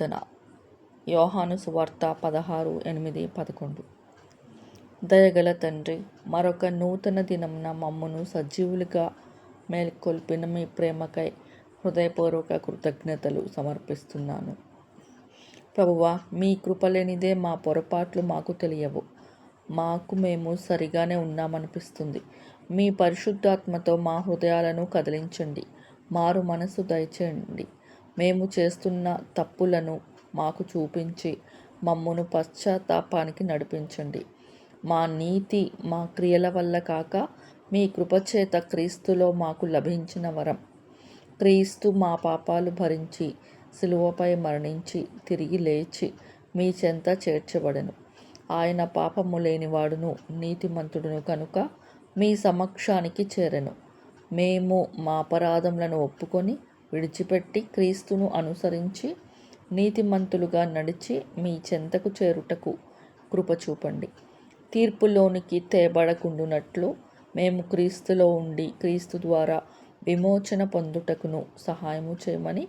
ప్రార్థన. యోహాను సువార్త 16:8-11. దయగల తండ్రి, మరొక నూతన దినమున మమ్మును సజీవులుగా మేల్కొల్పిన మీ ప్రేమకై హృదయపూర్వక కృతజ్ఞతలు సమర్పిస్తున్నాను. ప్రభువా, మీ కృపలేనిదే మా పొరపాట్లు మాకు తెలియవు. మేము సరిగానే ఉన్నామనిపిస్తుంది. మీ పరిశుద్ధాత్మతో మా హృదయాలను కదిలించండి. మారు మనసు దయచేయండి. మేము చేస్తున్న తప్పులను మాకు చూపించి మమ్మును పశ్చాత్తాపానికి నడిపించండి. మా నీతి మా క్రియల వల్ల కాక మీ కృపచేత క్రీస్తులో మాకు లభించిన వరం. క్రీస్తు మా పాపాలు భరించి సిలువపై మరణించి తిరిగి లేచి మీ చెంత చేర్చబడెను. ఆయన పాపము లేనివాడును నీతిమంతుడును కనుక మీ సమక్షానికి చేరెను. మేము మా అపరాధములను ఒప్పుకొని విడిచిపెట్టి క్రీస్తును అనుసరించి నీతిమంతులుగా నడిచి మీ చెంతకు చేరుటకు కృప చూపండి. తీర్పులోనికి తేబడకుండునట్లు మేము క్రీస్తులో ఉండి క్రీస్తు ద్వారా విమోచన పొందుటకును సహాయము చేయమని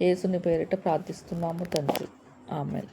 యేసుని పేరిట ప్రార్థిస్తున్నాము తండ్రి. ఆమేన్.